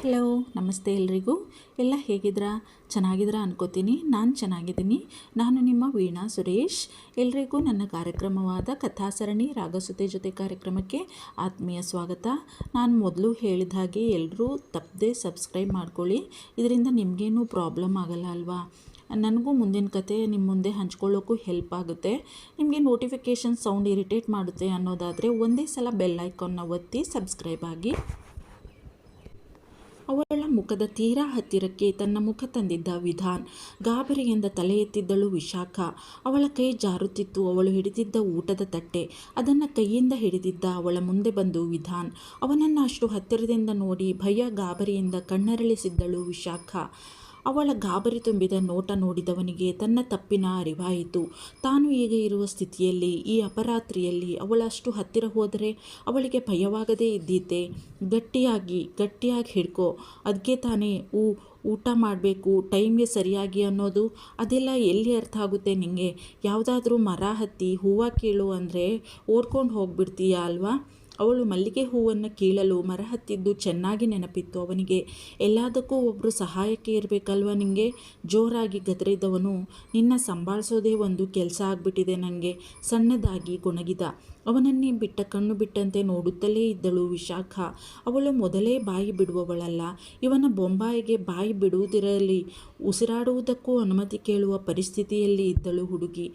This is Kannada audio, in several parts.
ಹಲೋ, ನಮಸ್ತೆ ಎಲ್ರಿಗೂ. ಎಲ್ಲ ಹೇಗಿದ್ದೀರಾ? ಚೆನ್ನಾಗಿದ್ದೀರಾ ಅನ್ಕೋತೀನಿ. ನಾನು ಚೆನ್ನಾಗಿದ್ದೀನಿ. ನಾನು ನಿಮ್ಮ ವೀಣಾ ಸುರೇಶ್. ಎಲ್ರಿಗೂ ನನ್ನ ಕಾರ್ಯಕ್ರಮವಾದ ಕಥಾಸರಣಿ ರಾಗಸುತೆ ಜೊತೆ ಕಾರ್ಯಕ್ರಮಕ್ಕೆ ಆತ್ಮೀಯ ಸ್ವಾಗತ. ನಾನು ಮೊದಲು ಹೇಳಿದ ಹಾಗೆ ಎಲ್ಲರೂ ತಪ್ಪದೆ ಸಬ್ಸ್ಕ್ರೈಬ್ ಮಾಡ್ಕೊಳ್ಳಿ. ಇದರಿಂದ ನಿಮಗೇನು ಪ್ರಾಬ್ಲಮ್ ಆಗಲ್ಲ ಅಲ್ವಾ? ನನಗೂ ಮುಂದಿನ ಕತೆ ನಿಮ್ಮ ಮುಂದೆ ಹಂಚ್ಕೊಳ್ಳೋಕ್ಕೂ ಹೆಲ್ಪ್ ಆಗುತ್ತೆ. ನಿಮಗೆ ನೋಟಿಫಿಕೇಷನ್ ಸೌಂಡ್ ಇರಿಟೇಟ್ ಮಾಡುತ್ತೆ ಅನ್ನೋದಾದರೆ ಒಂದೇ ಸಲ ಬೆಲ್ ಐಕಾನ್ನ ಒತ್ತಿ ಸಬ್ಸ್ಕ್ರೈಬ್ ಆಗಿ. ಅವಳ ಮುಖದ ತೀರಾ ಹತ್ತಿರಕ್ಕೆ ತನ್ನ ಮುಖ ತಂದಿದ್ದ ವಿಧಾನ್. ಗಾಬರಿಯಿಂದ ತಲೆ ಎತ್ತಿದ್ದಳು ವಿಶಾಖ. ಅವಳ ಕೈ ಜಾರುತ್ತಿತ್ತು. ಅವಳು ಹಿಡಿದಿದ್ದ ಊಟದ ತಟ್ಟೆ. ಅದನ್ನು ಕೈಯಿಂದ ಹಿಡಿದಿದ್ದ ಅವಳ ಮುಂದೆ ಬಂದು ವಿಧಾನ್. ಅವನನ್ನು ಅಷ್ಟು ಹತ್ತಿರದಿಂದ ನೋಡಿ ಭಯ ಗಾಬರಿಯಿಂದ ಕಣ್ಣರಳಿಸಿದ್ದಳು ವಿಶಾಖ. ಅವಳ ಗಾಬರಿ ತುಂಬಿದ ನೋಟ ನೋಡಿದವನಿಗೆ ತನ್ನ ತಪ್ಪಿನ ಅರಿವಾಯಿತು. ತಾನು ಈಗ ಇರುವ ಸ್ಥಿತಿಯಲ್ಲಿ, ಈ ಅಪರಾತ್ರಿಯಲ್ಲಿ ಅವಳಷ್ಟು ಹತ್ತಿರ ಹೋದರೆ ಅವಳಿಗೆ ಭಯವಾಗದೇ ಇದ್ದೀತೆ? ಗಟ್ಟಿಯಾಗಿ ಹಿಡ್ಕೊ, ಅದಕ್ಕೆ ತಾನೇ ಊಟ ಮಾಡಬೇಕು ಟೈಮ್ಗೆ ಸರಿಯಾಗಿ ಅನ್ನೋದು. ಅದೆಲ್ಲ ಎಲ್ಲಿ ಅರ್ಥ ಆಗುತ್ತೆ ನಿನಗೆ? ಯಾವುದಾದ್ರೂ ಮರ ಹತ್ತಿ ಹೂವು ಕೀಳು ಅಂದರೆ ಓಡ್ಕೊಂಡು ಹೋಗ್ಬಿಡ್ತೀಯಾ ಅಲ್ವಾ? ಅವಳು ಮಲ್ಲಿಗೆ ಹೂವನ್ನು ಕೀಳಲು ಮರ ಹತ್ತಿದ್ದು ಚೆನ್ನಾಗಿ ನೆನಪಿತ್ತು ಅವನಿಗೆ. ಎಲ್ಲದಕ್ಕೂ ಒಬ್ಬರು ಸಹಾಯಕ್ಕೆ ಇರಬೇಕಲ್ವ ನಿನಗೆ? ಜೋರಾಗಿ ಗದರಿದವನು, ನಿನ್ನ ಸಂಭಾಳಿಸೋದೇ ಒಂದು ಕೆಲಸ ಆಗಿಬಿಟ್ಟಿದೆ ನನಗೆ. ಸಣ್ಣದಾಗಿ ಗೊಣಗಿದ. ಅವನನ್ನೇ ಬಿಟ್ಟ ಕಣ್ಣು ಬಿಟ್ಟಂತೆ ನೋಡುತ್ತಲೇ ಇದ್ದಳು ವಿಶಾಖ. ಅವಳು ಮೊದಲೇ ಬಾಯಿ ಬಿಡುವವಳಲ್ಲ. ಇವನ ಬೊಂಬಾಯಿಗೆ ಬಾಯಿ ಬಿಡುವುದಿರಲಿ, ಉಸಿರಾಡುವುದಕ್ಕೂ ಅನುಮತಿ ಕೇಳುವ ಪರಿಸ್ಥಿತಿಯಲ್ಲಿ ಇದ್ದಳು ಹುಡುಗಿ.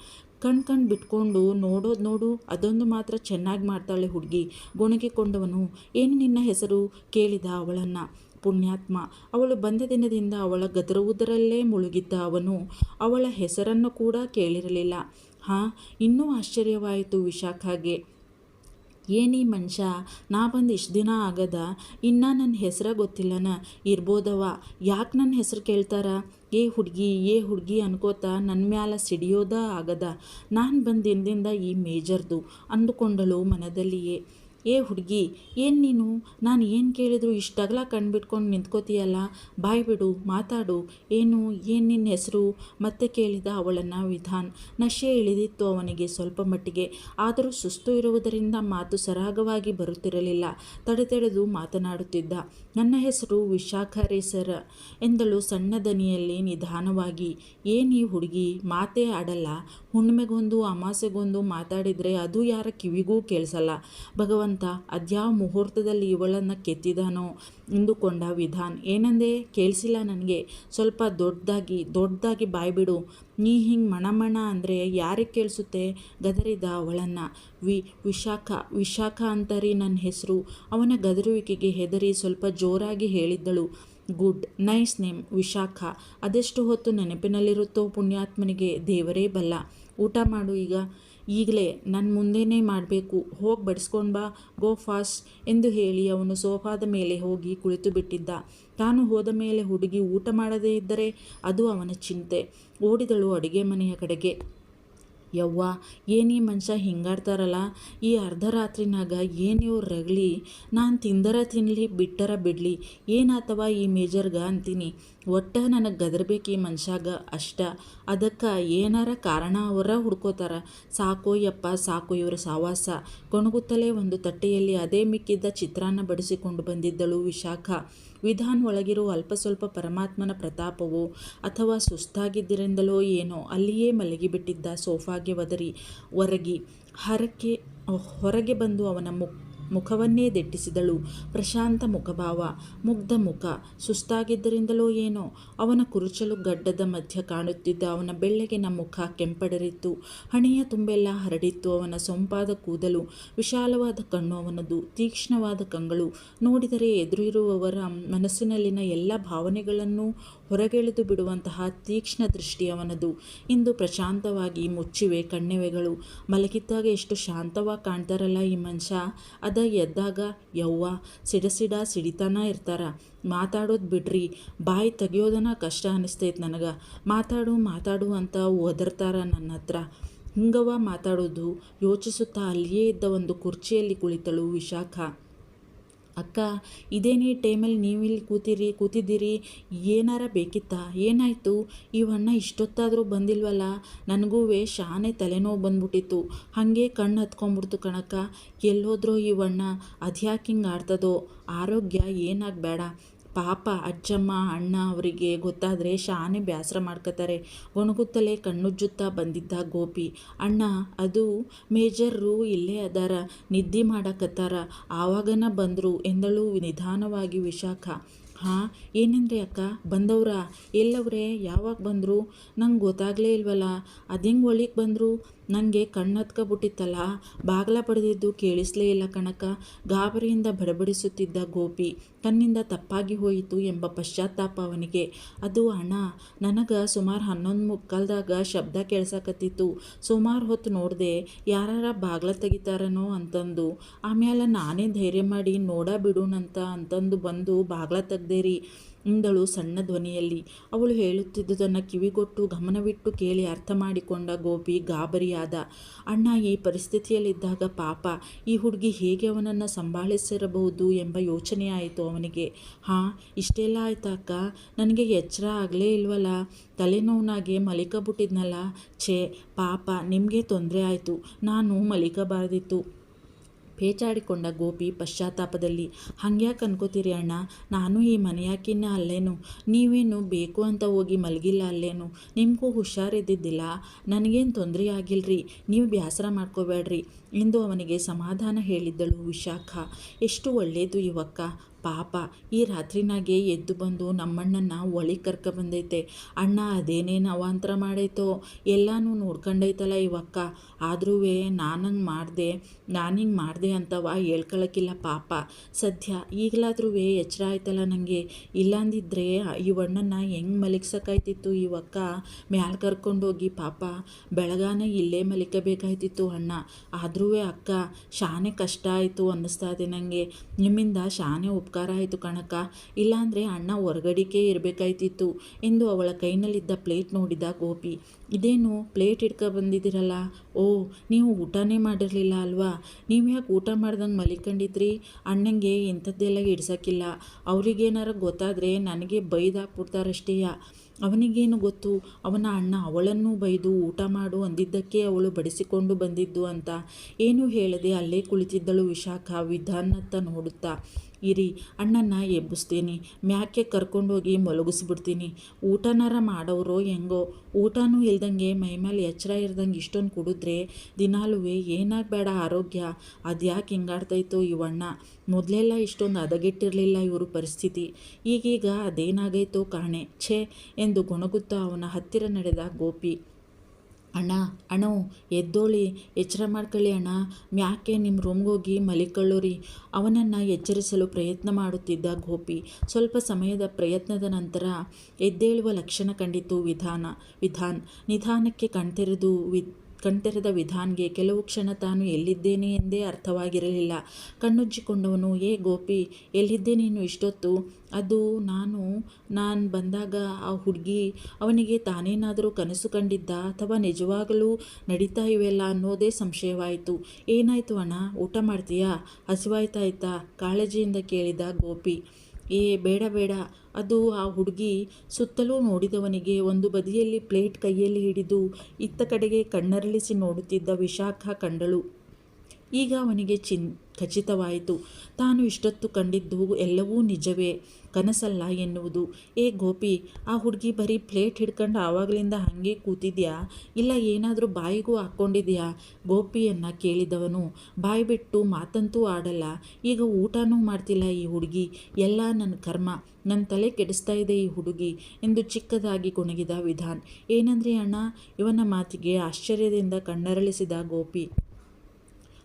ಕಣ್ ಬಿಟ್ಕೊಂಡು ನೋಡು, ಅದೊಂದು ಮಾತ್ರ ಚೆನ್ನಾಗಿ ಮಾಡ್ತಾಳೆ ಹುಡುಗಿ. ಗೊಣಗಿಕೊಂಡವನು, ಏನು ನಿನ್ನ ಹೆಸರು ಕೇಳಿದ ಅವಳನ್ನು. ಪುಣ್ಯಾತ್ಮ. ಅವಳು ಬಂದ ದಿನದಿಂದ ಅವಳ ಗದರುವುದರಲ್ಲೇ ಮುಳುಗಿದ್ದ ಅವನು ಅವಳ ಹೆಸರನ್ನು ಕೂಡ ಕೇಳಿರಲಿಲ್ಲ. ಇನ್ನೂ ಆಶ್ಚರ್ಯವಾಯಿತು ವಿಶಾಖಗೆ. ಏನೀ ಮನುಷ್ಯ, ನಾ ಬಂದು ಇಷ್ಟು ದಿನ ಆಗದ, ಇನ್ನು ನನ್ನ ಹೆಸರ ಗೊತ್ತಿಲ್ಲನ ಇರ್ಬೋದವ. ಯಾಕೆ ನನ್ನ ಹೆಸರು ಕೇಳ್ತಾರ? ಏ ಹುಡುಗಿ ಅನ್ಕೋತಾ ನನ್ನ ಮ್ಯಾಲ ಸಿಡಿಯೋದ ಆಗದ. ನಾನು ಬಂದ ದಿನದಿಂದ ಈ ಮೇಜರ್ದು ಅಂದುಕೊಂಡಳು ಮನದಲ್ಲಿಯೇ. ಏ ಹುಡುಗಿ, ಏನು ನೀನು? ನಾನು ಏನು ಕೇಳಿದ್ರು ಇಷ್ಟಗಲ ಕಣ್ಬಿಟ್ಕೊಂಡು ನಿಂತ್ಕೋತೀಯಲ್ಲ? ಬಾಯ್ ಬಿಡು, ಮಾತಾಡು. ಏನು ನಿನ್ನ ಹೆಸರು? ಮತ್ತೆ ಕೇಳಿದ ಅವಳನ್ನು ವಿಧಾನ್. ನಶೆ ಇಳಿದಿತ್ತು ಅವನಿಗೆ ಸ್ವಲ್ಪ ಮಟ್ಟಿಗೆ. ಆದರೂ ಸುಸ್ತು ಇರುವುದರಿಂದ ಮಾತು ಸರಾಗವಾಗಿ ಬರುತ್ತಿರಲಿಲ್ಲ. ತಡೆದು ಮಾತನಾಡುತ್ತಿದ್ದ. ನನ್ನ ಹೆಸರು ವಿಶಾಖ ರೇ ಸರ್ ಎಂದಳು ಸಣ್ಣ ದನಿಯಲ್ಲಿ ನಿಧಾನವಾಗಿ. ಈ ಹುಡುಗಿ ಮಾತೇ ಆಡಲ್ಲ. ಹುಣ್ಣಿಮೆಗೊಂದು ಅಮಾಸೆಗೊಂದು ಮಾತಾಡಿದರೆ ಅದು ಯಾರ ಕಿವಿಗೂ ಕೇಳಿಸಲ್ಲ. ಭಗವಂತ ಅದ್ಯಾವ ಮುಹೂರ್ತದಲ್ಲಿ ಇವಳನ್ನು ಕೆತ್ತಿದಾನೋ ಎಂದುಕೊಂಡ ವಿಧಾನ್. ಏನಂದೆ? ಕೇಳಿಸಿಲ್ಲ ನನಗೆ. ಸ್ವಲ್ಪ ದೊಡ್ಡದಾಗಿ ಬಾಯ್ಬಿಡು. ನೀ ಹಿಂಗೆ ಮಣ ಅಂದರೆ ಯಾರಿಗೆ ಕೇಳಿಸುತ್ತೆ? ಗದರಿದ ಅವಳನ್ನು. ವಿಶಾಖ ಅಂತಾರಿ ನನ್ನ ಹೆಸರು. ಅವನ ಗದರುವಿಕೆಗೆ ಹೆದರಿ ಸ್ವಲ್ಪ ಜೋರಾಗಿ ಹೇಳಿದ್ದಳು. Good, nice name Vishakha. ಅದೆಷ್ಟು ಹೊತ್ತು ನೆನಪಿನಲ್ಲಿರುತ್ತೋ ಪುಣ್ಯಾತ್ಮನಿಗೆ ದೇವರೇ ಬಲ್ಲ. ಊಟ ಮಾಡು ಈಗಲೇ ನನ್ನ ಮುಂದೆನೇ ಮಾಡಬೇಕು. ಹೋಗಿ ಬಡಿಸ್ಕೊಂಡು ಬಾ, ಗೋ ಫಾಸ್ಟ್ ಎಂದು ಹೇಳಿ ಅವನು ಸೋಫಾದ ಮೇಲೆ ಹೋಗಿ ಕುಳಿತು ಬಿಟ್ಟಿದ್ದ. ತಾನು ಹೋದ ಮೇಲೆ ಹುಡುಗಿ ಊಟ ಮಾಡದೇ ಇದ್ದರೆ ಅದು ಅವನ ಚಿಂತೆ. ಓಡಿದಳು ಅಡುಗೆ ಮನೆಯ ಕಡೆಗೆ. ಯವ್ವ, ಏನೀ ಮನುಷ್ಯ ಹಿಂಗಾಡ್ತಾರಲ್ಲ ಈ ಅರ್ಧರಾತ್ರಿನಾಗ. ಇವ್ರ ರಗಳಿ. ನಾನು ತಿಂದರ ತಿನ್ನಲಿ, ಬಿಟ್ಟರ ಬಿಡಲಿ. ಏನಾತವ ಈ ಮೇಜರ್ಗ ಅಂತೀನಿ. ಒಟ್ಟ ನನಗೆ ಗದರ್ಬೇಕು ಈ ಮನುಷ್ಯಾಗ ಅಷ್ಟ. ಅದಕ್ಕೆ ಏನಾರ ಕಾರಣ ಅವರ ಹುಡ್ಕೋತಾರ. ಸಾಕು ಇವ್ರ ಸಾವಾಸ. ಗೊಣಗುತ್ತಲೇ ಒಂದು ತಟ್ಟೆಯಲ್ಲಿ ಅದೇ ಮಿಕ್ಕಿದ್ದ ಚಿತ್ರಾನ್ನ ಬಡಿಸಿಕೊಂಡು ಬಂದಿದ್ದಳು ವಿಶಾಖ. ವಿಧಾನ್ ಒಳಗಿರೋ ಅಲ್ಪ ಸ್ವಲ್ಪ ಪರಮಾತ್ಮನ ಪ್ರತಾಪವೋ ಅಥವಾ ಸುಸ್ತಾಗಿದ್ದರಿಂದಲೋ ಏನೋ ಅಲ್ಲಿಯೇ ಮಲಗಿಬಿಟ್ಟಿದ್ದ. ಸೋಫಾಗೆ ಒರಗಿ ಹೊರಗೆ ಬಂದು ಅವನ ಮುಖವನ್ನೇ ದಿಟ್ಟಿಸಿದಳು. ಪ್ರಶಾಂತ ಮುಖಭಾವ, ಮುಗ್ಧ ಮುಖ. ಸುಸ್ತಾಗಿದ್ದರಿಂದಲೋ ಏನೋ ಅವನ ಕುರುಚಲು ಗಡ್ಡದ ಮಧ್ಯ ಕಾಣುತ್ತಿದ್ದ ಅವನ ಬೆಳ್ಳಗಿನ ಮುಖ ಕೆಂಪಡರಿತ್ತು. ಹಣೆಯ ತುಂಬೆಲ್ಲ ಹರಡಿತ್ತು ಅವನ ಸೊಂಪಾದ ಕೂದಲು. ವಿಶಾಲವಾದ ಕಣ್ಣು ಅವನದು, ತೀಕ್ಷ್ಣವಾದ ಕಂಗಳು. ನೋಡಿದರೆ ಎದುರಿರುವವರ ಮನಸ್ಸಿನಲ್ಲಿನ ಎಲ್ಲ ಭಾವನೆಗಳನ್ನು ಹೊರಗೆಳೆದು ಬಿಡುವಂತಹ ತೀಕ್ಷ್ಣ ದೃಷ್ಟಿ ಅವನದು. ಇಂದು ಪ್ರಶಾಂತವಾಗಿ ಮುಚ್ಚಿವೆ ಕಣ್ಣೆವೆಗಳು. ಮಲಗಿದ್ದಾಗ ಎಷ್ಟು ಶಾಂತವಾಗಿ ಕಾಣ್ತಾರಲ್ಲ ಈ ಮನುಷ್ಯ. ಎದ್ದಾಗ ಯವ್ವ ಸಿಡಿತಾನ ಇರ್ತಾರ. ಮಾತಾಡೋದು ಬಿಡ್ರಿ, ಬಾಯಿ ತೆಗಿಯೋದನ್ನ ಕಷ್ಟ ಅನಿಸ್ತೈತೆ ನನಗೆ. ಮಾತಾಡು ಅಂತ ಒದರ್ತಾರ ನನ್ನ ಹತ್ರ. ಹಿಂಗವ ಮಾತಾಡೋದು ಯೋಚಿಸುತ್ತಾ ಅಲ್ಲಿಯೇ ಇದ್ದ ಒಂದು ಕುರ್ಚಿಯಲ್ಲಿ ಕುಳಿತಳು ವಿಶಾಖ. ಅಕ್ಕ, ಇದೇನೇ ಟೈಮಲ್ಲಿ ನೀವಿಲ್ಲಿ ಕೂತಿದ್ದೀರಿ? ಏನಾರ ಬೇಕಿತ್ತಾ? ಏನಾಯಿತು? ಇವಣ್ಣ ಇಷ್ಟೊತ್ತಾದರೂ ಬಂದಿಲ್ವಲ್ಲ? ನನಗೂ ಶಾನೆ ತಲೆನೋವು ಬಂದ್ಬಿಟ್ಟಿತ್ತು. ಹಾಗೆ ಕಣ್ಣು ಹತ್ಕೊಂಡ್ಬಿಡ್ತು ಕಣಕ್ಕ. ಎಲ್ಲೋದ್ರೋ ಇವಣ್ಣ? ಅದ್ಯಾಕೆ ಹಿಂಗೆ ಆಡ್ತದೋ? ಆರೋಗ್ಯ ಏನಾಗಬೇಡ. ಪಾಪ ಅಜ್ಜಮ್ಮ ಅಣ್ಣ ಅವರಿಗೆ ಗೊತ್ತಾದರೆ ಶಾನೆ ಬೇಸರ ಮಾಡ್ಕೋತಾರೆ. ಗೊಣಗುತ್ತಲೇ ಕಣ್ಣುಜ್ಜುತ್ತಾ ಬಂದಿದ್ದ ಗೋಪಿ, ಅಣ್ಣ ಅದು ಮೇಜರ್ರು ಇಲ್ಲೇ ಅದಾರ, ನಿದ್ದೆ ಮಾಡಕತ್ತಾರ, ಆವಾಗನ ಬಂದರು ಎಂದಳು ನಿಧಾನವಾಗಿ ವಿಶಾಖ. ಹಾಂ, ಏನಂದ್ರಿ ಅಕ್ಕ? ಬಂದವ್ರಾ? ಎಲ್ಲವ್ರೆ? ಯಾವಾಗ ಬಂದರು? ನಂಗೆ ಗೊತ್ತಾಗಲೇ ಇಲ್ವಲ್ಲ. ಅದೆಂಗೆ ಒಳಿಗೆ ಬಂದರು? ನನಗೆ ಕಣ್ಣು ಹತ್ಕೊಬಿಟ್ಟಿತ್ತಲ್ಲ, ಬಾಗ್ಲ ಪಡೆದಿದ್ದು ಕೇಳಿಸ್ಲೇ ಇಲ್ಲ ಕಣಕ್ಕ. ಗಾಬರಿಯಿಂದ ಬಡಬಡಿಸುತ್ತಿದ್ದ ಗೋಪಿ ತನ್ನಿಂದ ತಪ್ಪಾಗಿ ಹೋಯಿತು ಎಂಬ ಪಶ್ಚಾತ್ತಾಪ ಅವನಿಗೆ. ಅದು ಅಣ್ಣ, ನನಗೆ ಸುಮಾರು 11:15ದಾಗ ಶಬ್ದ ಕೇಳ್ಸಕತ್ತಿತ್ತು. ಸುಮಾರು ಹೊತ್ತು ನೋಡಿದೆ, ಯಾರಾರ ಬಾಗ್ಲ ತೆಗಿತಾರನೋ ಅಂತಂದು. ಆಮೇಲೆ ನಾನೇ ಧೈರ್ಯ ಮಾಡಿ ನೋಡ ಬಿಡೋಣಂತ ಅಂತಂದು ಬಂದು ಬಾಗ್ಲ ತೆಗ್ದೇರಿ ಎಂದಳು ಸಣ್ಣ ಧ್ವನಿಯಲ್ಲಿ. ಅವಳು ಹೇಳುತ್ತಿದ್ದುದನ್ನು ಕಿವಿಗೊಟ್ಟು ಗಮನವಿಟ್ಟು ಕೇಳಿ ಅರ್ಥ ಮಾಡಿಕೊಂಡ ಗೋಪಿ ಗಾಬರಿಯಾದ. ಅಣ್ಣ ಈ ಪರಿಸ್ಥಿತಿಯಲ್ಲಿದ್ದಾಗ ಪಾಪ ಈ ಹುಡುಗಿ ಹೇಗೆ ಅವನನ್ನು ಸಂಭಾಳಿಸಿರಬಹುದು ಎಂಬ ಯೋಚನೆ ಆಯಿತು ಅವನಿಗೆ. ಹಾಂ, ಇಷ್ಟೆಲ್ಲ ಆಯ್ತಾ ಅಕ್ಕ? ನನಗೆ ಎಚ್ಚರ ಆಗಲೇ ಇಲ್ವಲ್ಲ, ತಲೆನೋವಿನಾಗೆ ಮಲಿಕಬಿಟ್ಟಿದ್ನಲ್ಲ. ಛೇ ಪಾಪ, ನಿಮಗೆ ತೊಂದರೆ ಆಯಿತು, ನಾನು ಮಲಿಕಬಾರ್ದಿತ್ತು ಪೇಚಾಡಿಕೊಂಡ ಗೋಪಿ ಪಶ್ಚಾತ್ತಾಪದಲ್ಲಿ. ಹಂಗ್ಯಾಕೆ ಅನ್ಕೋತೀರಿ ಅಣ್ಣ? ನಾನು ಈ ಮನೆಯಾಕಿನ್ನ ಅಲ್ಲೇನು? ನೀವೇನು ಬೇಕು ಅಂತ ಹೋಗಿ ಮಲಗಿಲ್ಲ ಅಲ್ಲೇನು? ನಿಮಗೂ ಹುಷಾರಿದ್ದಿದ್ದಿಲ್ಲ, ನನಗೇನು ತೊಂದರೆ ಆಗಿಲ್ರಿ, ನೀವು ಬೇಸರ ಮಾಡ್ಕೋಬೇಡ್ರಿ ಎಂದು ಅವನಿಗೆ ಸಮಾಧಾನ ಹೇಳಿದ್ದಳು ವಿಶಾಖ. ಎಷ್ಟು ಒಳ್ಳೆಯದು ಇವಕ್ಕ, ಪಾಪ ಈ ರಾತ್ರಿನಾಗೆ ಎದ್ದು ಬಂದು ನಮ್ಮಣ್ಣನ ಒಳಗೆ ಕರ್ಕೊಬಂದೈತೆ. ಅಣ್ಣ ಅದೇನೇನು ಅವಾಂತರ ಮಾಡೈತೋ ಎಲ್ಲನೂ ನೋಡ್ಕೊಂಡೈತಲ್ಲ ಇವಕ್ಕ. ಆದ್ರೂ ನಾನಿಂಗೆ ಮಾಡಿದೆ ಅಂತವ ಹೇಳ್ಕೊಳಕ್ಕಿಲ್ಲ ಪಾಪ. ಸದ್ಯ ಈಗಲಾದ್ರೂ ಎಚ್ಚರ ಆಯ್ತಲ್ಲ ನನಗೆ. ಇಲ್ಲಾಂದಿದ್ರೆ ಇವಣ್ಣನ ಹೆಂಗೆ ಮಲಗ್ಸೋಕ್ಕಾಯ್ತಿತ್ತು ಇವಕ್ಕ? ಮ್ಯಾಲೆ ಕರ್ಕೊಂಡೋಗಿ ಪಾಪ ಬೆಳಗಾನ ಇಲ್ಲೇ ಮಲಿಕಬೇಕಾಯ್ತಿತ್ತು ಅಣ್ಣ. ಆದ್ರೂ ಅಕ್ಕ, ಶಾನೆ ಕಷ್ಟ ಆಯಿತು ಅನ್ನಿಸ್ತಾ ಇದೆ ನನಗೆ. ನಿಮ್ಮಿಂದ ಶಾನೆ ಉಪಕಾರ ಆಯಿತು ಕಣಕ್ಕ, ಇಲ್ಲಾಂದರೆ ಅಣ್ಣ ಹೊರಗಡಿಕೆ ಇರಬೇಕಾಯ್ತಿತ್ತು ಎಂದು ಅವಳ ಕೈನಲ್ಲಿದ್ದ ಪ್ಲೇಟ್ ನೋಡಿದ ಗೋಪಿ. ಇದೇನು ಪ್ಲೇಟ್ ಬಂದಿದ್ದೀರಲ್ಲ? ಓ, ನೀವು ಊಟನೇ ಮಾಡಿರಲಿಲ್ಲ ಅಲ್ವಾ? ನೀವು ಯಾಕೆ ಊಟ ಮಾಡ್ದಂಗೆ ಮಲಿಕೊಂಡಿದ್ರಿ? ಅಣ್ಣಂಗೆ ಇಂಥದ್ದೆಲ್ಲ ಇಡ್ಸೋಕ್ಕಿಲ್ಲ. ಅವ್ರಿಗೇನಾರ ಗೊತ್ತಾದರೆ ನನಗೆ ಬೈದಾಕ್ಬಿಡ್ತಾರಷ್ಟೇಯ. ಅವನಿಗೇನು ಗೊತ್ತು, ಅವನ ಅಣ್ಣ ಅವಳನ್ನು ಬೈದು ಊಟ ಮಾಡು ಅಂದಿದ್ದಕ್ಕೆ ಅವಳು ಬಡಿಸಿಕೊಂಡು ಬಂದಿದ್ದು ಅಂತ. ಏನೂ ಹೇಳದೆ ಅಲ್ಲೇ ಕುಳಿತಿದ್ದಳು ವಿಶಾಖ ವಿಧಾನತ್ತ ನೋಡುತ್ತಾ. ಇರಿ, ಅಣ್ಣನ ಎಬ್ಬಿಸ್ತೀನಿ, ಮ್ಯಾಕೆ ಕರ್ಕೊಂಡೋಗಿ ಮಲಗಿಸ್ಬಿಡ್ತೀನಿ. ಊಟನಾರ ಮಾಡೋರೋ ಹೆಂಗೋ? ಊಟನೂ ಇಲ್ದಂಗೆ ಮೈಮೇಲೆ ಎಚ್ಚರ ಇರ್ದಂಗೆ ಇಷ್ಟೊಂದು ಕುಡಿದ್ರೆ ದಿನಾಲೂ ಏನಾಗಬೇಡ ಆರೋಗ್ಯ. ಅದ್ಯಾಕೆ ಹಿಂಗಾಡ್ತೈತೋ ಇವಣ್ಣ. ಮೊದಲೆಲ್ಲ ಇಷ್ಟೊಂದು ಹದಗೆಟ್ಟಿರಲಿಲ್ಲ ಇವರು ಪರಿಸ್ಥಿತಿ. ಈಗೀಗ ಅದೇನಾಗೈತೋ ಕಾಣೆ. ಛೇ ಎಂದು ಗೊಣಗುತ್ತಾ ಅವನ ಹತ್ತಿರ ನಡೆದ ಗೋಪಿ. ಅಣ್ಣೋ ಎದ್ದೋಳಿ, ಎಚ್ಚರ ಮಾಡ್ಕೊಳ್ಳಿ ಅಣ್ಣ, ಮ್ಯಾಕೆ ನಿಮ್ಮ ರೂಮ್ಗೋಗಿ ಮಲಿಕೊಳ್ಳೋರಿ. ಅವನನ್ನು ಎಚ್ಚರಿಸಲು ಪ್ರಯತ್ನ ಮಾಡುತ್ತಿದ್ದ ಗೋಪಿ ಸ್ವಲ್ಪ ಸಮಯದ ಪ್ರಯತ್ನದ ನಂತರ ಎದ್ದೇಳುವ ಲಕ್ಷಣ ಕಂಡಿತು. ವಿಧಾನ್ ನಿಧಾನಕ್ಕೆ ಕಣ್ತೆರೆದ ವಿಧಾನ್ಗೆ ಕೆಲವು ಕ್ಷಣ ತಾನು ಎಲ್ಲಿದ್ದೇನೆ ಎಂದೇ ಅರ್ಥವಾಗಿರಲಿಲ್ಲ. ಕಣ್ಣುಜ್ಜಿಕೊಂಡವನು, ಏ ಗೋಪಿ, ಎಲ್ಲಿದ್ದೆ ನೀನು ಇಷ್ಟೊತ್ತು? ಅದು ನಾನು ಬಂದಾಗ ಆ ಹುಡುಗಿ, ಅವನಿಗೆ ತಾನೇನಾದರೂ ಕನಸು ಕಂಡಿದ್ದ ಅಥವಾ ನಿಜವಾಗಲೂ ನಡೀತಾ ಇವೆಲ್ಲ ಅನ್ನೋದೇ ಸಂಶಯವಾಯಿತು. ಏನಾಯಿತು ಅಣ್ಣ? ಊಟ ಮಾಡ್ತೀಯಾ? ಹಸಿವಾಯ್ತಾಯ್ತಾ? ಕಾಳಜಿಯಿಂದ ಕೇಳಿದ ಗೋಪಿ. ಬೇಡ, ಅದು ಆ ಹುಡುಗಿ. ಸುತ್ತಲೂ ನೋಡಿದವನಿಗೆ ಒಂದು ಬದಿಯಲ್ಲಿ ಪ್ಲೇಟ್ ಕೈಯಲ್ಲಿ ಹಿಡಿದು ಇತ್ತ ಕಡೆಗೆ ಕಣ್ಣರಳಿಸಿ ನೋಡುತ್ತಿದ್ದ ವಿಶಾಖ ಕಂಡಳು. ಈಗ ಅವನಿಗೆ ಖಚಿತವಾಯಿತು, ತಾನು ಇಷ್ಟೊತ್ತು ಕಂಡಿದ್ದು ಎಲ್ಲವೂ ನಿಜವೇ, ಕನಸಲ್ಲ ಎನ್ನುವುದು. ಏ ಗೋಪಿ, ಆ ಹುಡುಗಿ ಬರೀ ಪ್ಲೇಟ್ ಹಿಡ್ಕೊಂಡು ಆವಾಗಲಿಂದ ಹಾಗೆ ಕೂತಿದ್ಯಾ, ಇಲ್ಲ ಏನಾದರೂ ಬಾಯಿಗೂ ಹಾಕ್ಕೊಂಡಿದ್ಯಾ? ಗೋಪಿಯನ್ನು ಕೇಳಿದವನು. ಬಾಯಿ ಬಿಟ್ಟು ಮಾತಂತೂ ಆಡಲ್ಲ, ಈಗ ಊಟನೂ ಮಾಡ್ತಿಲ್ಲ ಈ ಹುಡುಗಿ. ಎಲ್ಲ ನನ್ನ ಕರ್ಮ, ನನ್ನ ತಲೆ ಕೆಡಿಸ್ತಾ ಇದೆ ಈ ಹುಡುಗಿ ಎಂದು ಚಿಕ್ಕದಾಗಿ ಗೊಣಗಿದ ವಿಧಾನ್. ಏನಂದ್ರಿ ಅಣ್ಣ? ಇವನ ಮಾತಿಗೆ ಆಶ್ಚರ್ಯದಿಂದ ಕಣ್ಣರಳಿಸಿದ ಗೋಪಿ.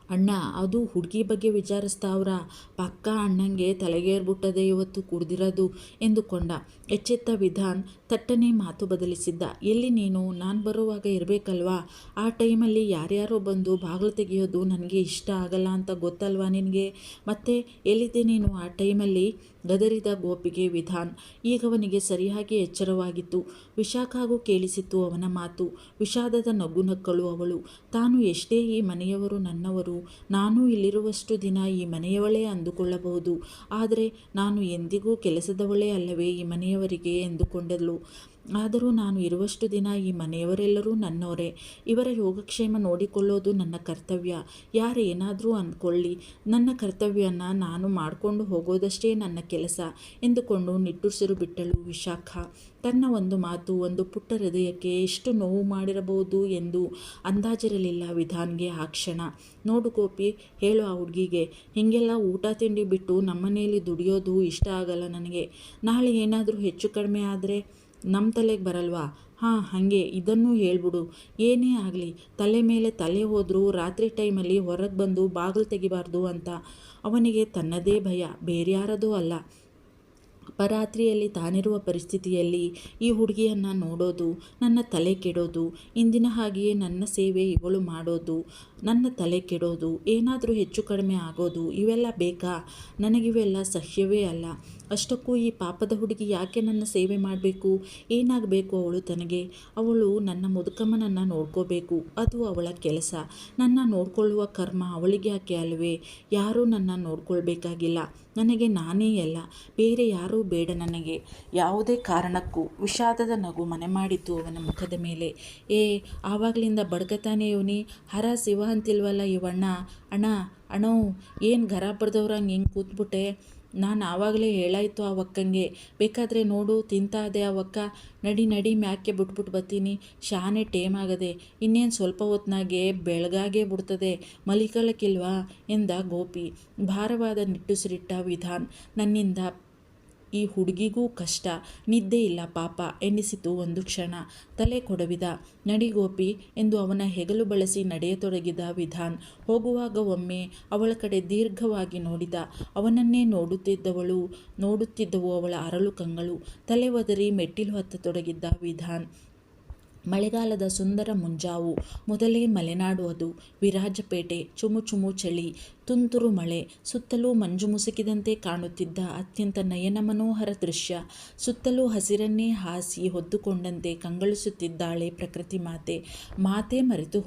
ಅಣ್ಣ, ಅದು ಹುಡುಗಿ ಬಗ್ಗೆ ವಿಚಾರಿಸ್ತಾವ್ರ. ಪಕ್ಕ ಅಣ್ಣಂಗೆ ತಲೆಗೇರ್ಬಿಟ್ಟದೆ ಇವತ್ತು ಕುಡ್ದಿರೋದು ಎಂದುಕೊಂಡ. ಎಚ್ಚೆತ್ತ ವಿಧಾನ್ ತಟ್ಟನೆ ಮಾತು ಬದಲಿಸಿದ್ದ. ಎಲ್ಲಿ ನೀನು? ನಾನು ಬರುವಾಗ ಇರಬೇಕಲ್ವಾ? ಆ ಟೈಮಲ್ಲಿ ಯಾರ್ಯಾರೋ ಬಂದು ಬಾಗಿಲು ತೆಗೆಯೋದು ನನಗೆ ಇಷ್ಟ ಆಗಲ್ಲ ಅಂತ ಗೊತ್ತಲ್ವಾ ನಿನಗೆ? ಮತ್ತೆ ಎಲ್ಲಿದ್ದೆ ನೀನು ಆ ಟೈಮಲ್ಲಿ? ಗದರಿದ ಗೋಪಿಗೆ ವಿಧಾನ್. ಈಗವನಿಗೆ ಸರಿಯಾಗಿ ಎಚ್ಚರವಾಗಿತ್ತು. ವಿಶಾಖಗೂ ಕೇಳಿಸಿತು ಅವನ ಮಾತು. ವಿಷಾದದ ನಗು ನಕ್ಕಳು ಅವಳು. ತಾನು ಎಷ್ಟೇ ಈ ಮನೆಯವರು ನನ್ನವರು, ನಾನು ಇಲ್ಲಿರುವಷ್ಟು ದಿನ ಈ ಮನೆಯವಳೇ ಅಂದುಕೊಳ್ಳಬಹುದು, ಆದರೆ ನಾನು ಎಂದಿಗೂ ಕೆಲಸದವಳೇ ಅಲ್ಲವೇ ಈ ಮನೆಯವರಿಗೆ ಎಂದುಕೊಂಡಳು. ಆದರೂ ನಾನು ಇರುವಷ್ಟು ದಿನ ಈ ಮನೆಯವರೆಲ್ಲರೂ ನನ್ನವರೇ. ಇವರ ಯೋಗಕ್ಷೇಮ ನೋಡಿಕೊಳ್ಳೋದು ನನ್ನ ಕರ್ತವ್ಯ. ಯಾರೇನಾದರೂ ಅಂದ್ಕೊಳ್ಳಿ, ನನ್ನ ಕರ್ತವ್ಯನ ನಾನು ಮಾಡಿಕೊಂಡು ಹೋಗೋದಷ್ಟೇ ನನ್ನ ಕೆಲಸ ಎಂದುಕೊಂಡು ನಿಟ್ಟುಸಿರು ಬಿಟ್ಟಳು ವಿಶಾಖ. ತನ್ನ ಒಂದು ಮಾತು ಒಂದು ಪುಟ್ಟ ಹೃದಯಕ್ಕೆ ಎಷ್ಟು ನೋವು ಮಾಡಿರಬಹುದು ಎಂದು ಅಂದಾಜಿರಲಿಲ್ಲ ವಿಧಾನ್ಗೆ ಆ ಕ್ಷಣ. ನೋಡು ಗೋಪಿ, ಹೇಳು ಆ ಹುಡುಗಿಗೆ, ಹೀಗೆಲ್ಲ ಊಟ ತಿಂಡಿ ಬಿಟ್ಟು ನಮ್ಮನೆಯಲ್ಲಿ ದುಡಿಯೋದು ಇಷ್ಟ ಆಗಲ್ಲ ನನಗೆ. ನಾಳೆ ಏನಾದರೂ ಹೆಚ್ಚು ಕಡಿಮೆ ಆದರೆ ನಮ್ಮ ತಲೆಗೆ ಬರಲ್ವಾ? ಹಾಂ, ಹಾಗೆ ಇದನ್ನು ಹೇಳ್ಬಿಡು. ಏನೇ ಆಗಲಿ ತಲೆ ಮೇಲೆ ತಲೆ ಹೋದರೂ ರಾತ್ರಿ ಟೈಮಲ್ಲಿ ಹೊರಗೆ ಬಂದು ಬಾಗಿಲು ತೆಗಿಬಾರ್ದು ಅಂತ. ಅವನಿಗೆ ತನ್ನದೇ ಭಯ, ಬೇರ್ಯಾರದೂ ಅಲ್ಲ. ಅಪರಾತ್ರಿಯಲ್ಲಿ ತಾನಿರುವ ಪರಿಸ್ಥಿತಿಯಲ್ಲಿ ಈ ಹುಡುಗಿಯನ್ನು ನೋಡೋದು ನನ್ನ ತಲೆ ಕೆಡೋದು. ಇಂದಿನ ಹಾಗೆಯೇ ನನ್ನ ಸೇವೆ ಇವಳು ಮಾಡೋದು ನನ್ನ ತಲೆ ಕೆಡೋದು. ಏನಾದರೂ ಹೆಚ್ಚು ಕಡಿಮೆ ಆಗೋದು, ಇವೆಲ್ಲ ಬೇಕಾ? ನನಗಿವೆಲ್ಲ ಸಹ್ಯವೇ ಅಲ್ಲ. ಅಷ್ಟಕ್ಕೂ ಈ ಪಾಪದ ಹುಡುಗಿ ಯಾಕೆ ನನ್ನ ಸೇವೆ ಮಾಡಬೇಕು? ಏನಾಗಬೇಕು ಅವಳು ತನಗೆ? ಅವಳು ನನ್ನ ಮುದುಕಮ್ಮನನ್ನು ನೋಡ್ಕೋಬೇಕು, ಅದು ಅವಳ ಕೆಲಸ. ನನ್ನ ನೋಡ್ಕೊಳ್ಳುವ ಕರ್ಮ ಅವಳಿಗೆ ಯಾಕೆ ಅಲ್ವೇ? ಯಾರೂ ನನ್ನ ನೋಡ್ಕೊಳ್ಬೇಕಾಗಿಲ್ಲ. ನನಗೆ ನಾನೇ ಎಲ್ಲ, ಬೇರೆ ಯಾರೂ ಬೇಡ ನನಗೆ. ಯಾವುದೇ ಕಾರಣಕ್ಕೂ ವಿಷಾದದ ನಗು ಮನೆ ಮಾಡಿತು ಅವನ ಮುಖದ ಮೇಲೆ. ಆವಾಗಲಿಂದ ಬಡ್ಕತಾನೆ ಇವನಿ, ಹರ ಶಿವ ಅಂತಿಲ್ವಲ್ಲ ಇವಣ್ಣ. ಅಣ್ಣ ಅಣ್ಣೋ, ಏನು ಗರ ಬಡ್ದವ್ರಂಗೆ ಹೆಂಗೆ ಕೂತ್ಬಿಟ್ಟೆ? ನಾನು ಆವಾಗಲೇ ಹೇಳಾಯ್ತು ಆ ಒಕ್ಕಂಗೆ. ಬೇಕಾದರೆ ನೋಡು ತಿಂತಾದೆ ಆ ಒಕ್ಕ. ನಡಿ ಮ್ಯಾಕೆ ಬಿಟ್ಬಿಟ್ಟು ಬರ್ತೀನಿ. ಶಾನೆ ಟೇಮ್ ಆಗದೆ, ಇನ್ನೇನು ಸ್ವಲ್ಪ ಹೊತ್ನಾಗೆ ಬೆಳಗಾಗೇ ಬಿಡ್ತದೆ, ಮಲಿಕಲಕ್ಕಿಲ್ವಾ ಎಂದ ಗೋಪಿ. ಭಾರವಾದ ನಿಟ್ಟುಸಿರಿಟ್ಟ ವಿಧಾನ್. ನನ್ನಿಂದ ಈ ಹುಡುಗಿಗೂ ಕಷ್ಟ, ನಿದ್ದೆ ಇಲ್ಲ ಪಾಪ ಎನ್ನಿಸಿತು ಒಂದು ಕ್ಷಣ. ತಲೆ ಕೊಡವಿದ. ನಡಿ ಗೋಪಿ ಎಂದು ಅವನ ಹೆಗಲು ಬಳಸಿ ನಡೆಯತೊಡಗಿದ ವಿಧಾನ್. ಹೋಗುವಾಗ ಒಮ್ಮೆ ಅವಳ ಕಡೆ ದೀರ್ಘವಾಗಿ ನೋಡಿದ. ಅವನನ್ನೇ ನೋಡುತ್ತಿದ್ದವು ಅವಳ ಅರಳು ಕಂಗಳು. ತಲೆ ಒದರಿ ಮೆಟ್ಟಿಲು ಹತ್ತತೊಡಗಿದ್ದ ವಿಧಾನ್. ಮಳೆಗಾಲದ ಸುಂದರ ಮುಂಜಾವು. ಮೊದಲೇ ಮಲೆನಾಡು ಅದು. ವಿರಾಜಪೇಟೆ. ಚುಮು ಚಳಿ, ತುಂತುರು ಮಳೆ. ಸುತ್ತಲೂ ಮಂಜು ಮುಸುಕಿದಂತೆ ಕಾಣುತ್ತಿದ್ದ ಅತ್ಯಂತ ನಯನ ಮನೋಹರ ದೃಶ್ಯ. ಸುತ್ತಲೂ ಹಸಿರನ್ನೇ ಹಾಸಿ ಹೊದ್ದುಕೊಂಡಂತೆ ಕಂಗೊಳಿಸುತ್ತಿದ್ದಾಳೆ ಪ್ರಕೃತಿ ಮಾತೆ ಮರೆತು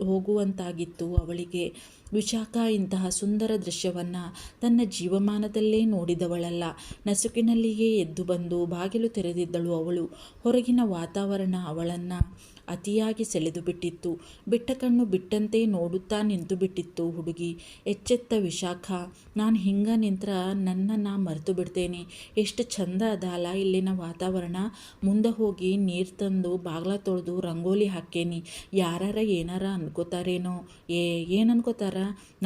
ಹೋಗುವಂತಾಗಿತ್ತು ಅವಳಿಗೆ. ವಿಶಾಖ ಇಂತಹ ಸುಂದರ ದೃಶ್ಯವನ್ನು ತನ್ನ ಜೀವಮಾನದಲ್ಲೇ ನೋಡಿದವಳಲ್ಲ. ನಸುಕಿನಲ್ಲಿಯೇ ಎದ್ದು ಬಂದು ಬಾಗಿಲು ತೆರೆದಿದ್ದಳು ಅವಳು. ಹೊರಗಿನ ವಾತಾವರಣ ಅವಳನ್ನು ಅತಿಯಾಗಿ ಸೆಳೆದು ಬಿಟ್ಟಿತ್ತು. ಬಿಟ್ಟ ಕಣ್ಣು ಬಿಟ್ಟಂತೆ ನೋಡುತ್ತಾ ನಿಂತು ಬಿಟ್ಟಿತ್ತು ಹುಡುಗಿ. ಎಚ್ಚೆತ್ತ ವಿಶಾಖ. ನಾನು ಹಿಂಗ ನಿಂತ್ರ ನನ್ನನ್ನು ಮರೆತು ಬಿಡ್ತೇನೆ. ಎಷ್ಟು ಚಂದ ಅದ ಅಲ್ಲ ಇಲ್ಲಿನ ವಾತಾವರಣ. ಮುಂದೆ ಹೋಗಿ ನೀರು ತಂದು ಬಾಗ್ಲ ತೊಳೆದು ರಂಗೋಲಿ ಹಾಕೇನಿ. ಯಾರಾರ ಏನಾರ ಅನ್ಕೋತಾರೇನೋ? ಏನು ಅನ್ಕೋತಾರ?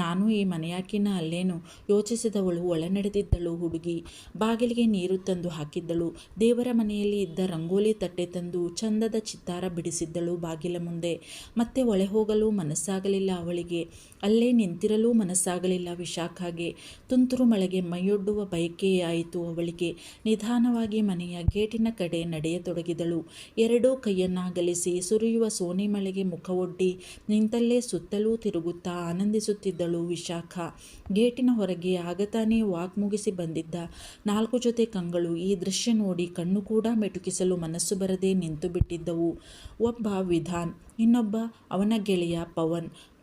ನಾನು ಈ ಮನೆಯಾಕಿನ ಅಲ್ಲೇನು ಯೋಚಿಸಿದವಳು ಒಳ ನಡೆದಿದ್ದಳು ಹುಡುಗಿ. ಬಾಗಿಲಿಗೆ ನೀರು ತಂದು ಹಾಕಿದ್ದಳು. ದೇವರ ಮನೆಯಲ್ಲಿ ಇದ್ದ ರಂಗೋಲಿ ತಟ್ಟೆ ತಂದು ಚಂದದ ಚಿತ್ತಾರ ಬಿಡಿಸಿದ್ದಳು ಬಾಗಿಲ ಮುಂದೆ. ಮತ್ತೆ ಒಳೆ ಹೋಗಲು ಮನಸ್ಸಾಗಲಿಲ್ಲ ಅವಳಿಗೆ. ಅಲ್ಲೇ ನಿಂತಿರಲು ಮನಸ್ಸಾಗಲಿಲ್ಲ ವಿಶಾಖಗೆ. ತುಂತುರು ಮಳೆಗೆ ಮೈಯೊಡ್ಡುವ ಬಯಕೆಯಾಯಿತು ಅವಳಿಗೆ. ನಿಧಾನವಾಗಿ ಮನೆಯ ಗೇಟಿನ ಕಡೆ ನಡೆಯತೊಡಗಿದಳು. ಎರಡೂ ಕೈಯನ್ನಾಗಲಿಸಿ ಸುರಿಯುವ ಸೋನೆ ಮಳೆಗೆ ಮುಖ ಒಡ್ಡಿ ನಿಂತಲ್ಲೇ ಸುತ್ತಲೂ ತಿರುಗುತ್ತಾ ಆನಂದಿಸುತ್ತಿದ್ದಳು ವಿಶಾಖ. ಗೇಟಿನ ಹೊರಗೆ ಆಗತಾನೇ ವಾಕ್ ಮುಗಿಸಿ ಬಂದಿದ್ದ 4 ಜೊತೆ ಕಂಗಳು ಈ ದೃಶ್ಯ ನೋಡಿ ಕಣ್ಣು ಕೂಡ ಮೆಟುಕಿಸಲು ಮನಸ್ಸು ಬರದೆ ನಿಂತು ಬಿಟ್ಟಿದ್ದವು. ಒಬ್ಬ ವಿಧಾನ್, ಇನ್ನೊಬ್ಬ ಅವನ ಗೆಳೆಯ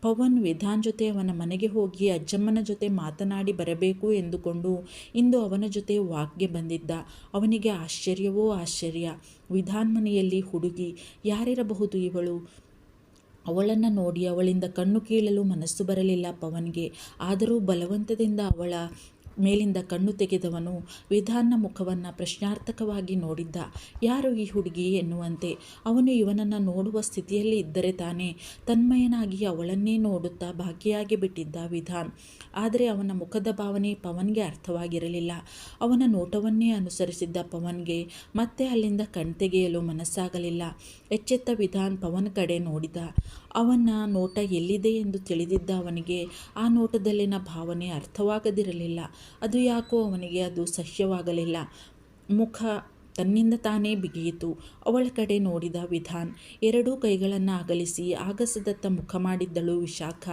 ಪವನ್ ವಿಧಾನ್ ಜೊತೆ ಅವನ ಮನೆಗೆ ಹೋಗಿ ಅಜ್ಜಮ್ಮನ ಜೊತೆ ಮಾತನಾಡಿ ಬರಬೇಕು ಎಂದುಕೊಂಡು ಇಂದು ಅವನ ಜೊತೆ ವಾಕ್ಗೆ ಬಂದಿದ್ದ. ಅವನಿಗೆ ಆಶ್ಚರ್ಯವೋ ಆಶ್ಚರ್ಯ. ವಿಧಾನ್ ಮನೆಯಲ್ಲಿ ಹುಡುಗಿ ಯಾರಿರಬಹುದು ಇವಳು? ಅವಳನ್ನು ನೋಡಿ ಅವಳಿಂದ ಕಣ್ಣು ಕೀಳಲು ಮನಸ್ಸು ಬರಲಿಲ್ಲ ಪವನ್ಗೆ. ಆದರೂ ಬಲವಂತದಿಂದ ಅವಳ ಮೇಲಿಂದ ಕಣ್ಣು ತೆಗೆದವನು ವಿಧಾನ್ನ ಮುಖವನ್ನು ಪ್ರಶ್ನಾರ್ಥಕವಾಗಿ ನೋಡಿದ್ದ. ಯಾರು ಈ ಹುಡುಗಿ ಎನ್ನುವಂತೆ. ಅವನು ಇವನನ್ನು ನೋಡುವ ಸ್ಥಿತಿಯಲ್ಲಿ ಇದ್ದರೆ ತಾನೇ. ತನ್ಮಯನಾಗಿ ಅವಳನ್ನೇ ನೋಡುತ್ತಾ ಬಾಕಿಯಾಗಿ ಬಿಟ್ಟಿದ್ದ ವಿಧಾನ್. ಆದರೆ ಅವನ ಮುಖದ ಭಾವನೆ ಪವನ್ಗೆ ಅರ್ಥವಾಗಿರಲಿಲ್ಲ. ಅವನ ನೋಟವನ್ನೇ ಅನುಸರಿಸಿದ್ದ ಪವನ್ಗೆ ಮತ್ತೆ ಅಲ್ಲಿಂದ ಕಣ್ತೆಗೆಯಲು ಮನಸ್ಸಾಗಲಿಲ್ಲ. ಎಚ್ಚೆತ್ತ ವಿಧಾನ್ ಪವನ್ ಕಡೆ ನೋಡಿದ. ಅವನ ನೋಟ ಎಲ್ಲಿದೆ ಎಂದು ತಿಳಿದಿದ್ದ ಅವನಿಗೆ ಆ ನೋಟದಲ್ಲಿನ ಭಾವನೆ ಅರ್ಥವಾಗದಿರಲಿಲ್ಲ. ಅದು ಯಾಕೋ ಅವನಿಗೆ ಅದು ಸಹ್ಯವಾಗಲಿಲ್ಲ. ಮುಖ ತನ್ನಿಂದ ತಾನೇ ಬಿಗಿಯಿತು. ಅವಳ ಕಡೆ ನೋಡಿದ ವಿಧಾನ್. ಎರಡೂ ಕೈಗಳನ್ನು ಅಗಲಿಸಿ ಆಗಸದತ್ತ ಮುಖ ಮಾಡಿದ್ದಳು ವಿಶಾಖ.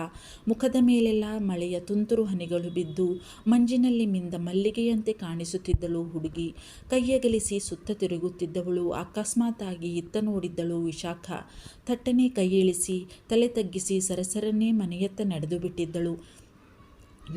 ಮುಖದ ಮೇಲೆಲ್ಲ ಮಳೆಯ ತುಂತುರು ಹನಿಗಳು ಬಿದ್ದು ಮಂಜಿನಲ್ಲಿ ಮಿಂದ ಮಲ್ಲಿಗೆಯಂತೆ ಕಾಣಿಸುತ್ತಿದ್ದಳು ಹುಡುಗಿ. ಕೈಯಗಲಿಸಿ ಸುತ್ತ ತಿರುಗುತ್ತಿದ್ದವಳು ಅಕಸ್ಮಾತ್ತಾಗಿ ಇತ್ತ ನೋಡಿದ್ದಳು ವಿಶಾಖ. ಥಟ್ಟನೆ ಕೈ ಇಳಿಸಿ ತಲೆ ತಗ್ಗಿಸಿ ಸರಸರನ್ನೇ ಮನೆಯತ್ತ ನಡೆದು ಬಿಟ್ಟಿದ್ದಳು.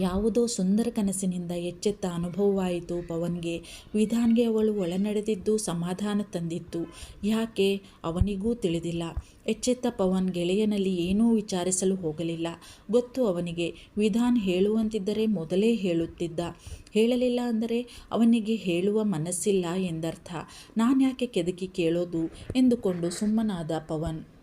ಯಾವುದೋ ಸುಂದರ ಕನಸಿನಿಂದ ಎಚ್ಚೆತ್ತ ಅನುಭವವಾಯಿತು ಪವನ್ಗೆ. ವಿಧಾನ್ಗೆ ಅವಳು ಒಳನಡೆದಿದ್ದು ಸಮಾಧಾನ ತಂದಿತ್ತು. ಯಾಕೆ ಅವನಿಗೂ ತಿಳಿದಿಲ್ಲ. ಎಚ್ಚೆತ್ತ ಪವನ್ ಗೆಳೆಯನಲ್ಲಿ ಏನೂ ವಿಚಾರಿಸಲು ಹೋಗಲಿಲ್ಲ. ಗೊತ್ತು ಅವನಿಗೆ, ವಿಧಾನ್ ಹೇಳುವಂತಿದ್ದರೆ ಮೊದಲೇ ಹೇಳುತ್ತಿದ್ದ. ಹೇಳಲಿಲ್ಲ ಅಂದರೆ ಅವನಿಗೆ ಹೇಳುವ ಮನಸ್ಸಿಲ್ಲ ಎಂದರ್ಥ. ನಾನ್ಯಾಕೆ ಕೆದಕಿ ಕೇಳೋದು ಎಂದುಕೊಂಡು ಸುಮ್ಮನಾದ ಪವನ್.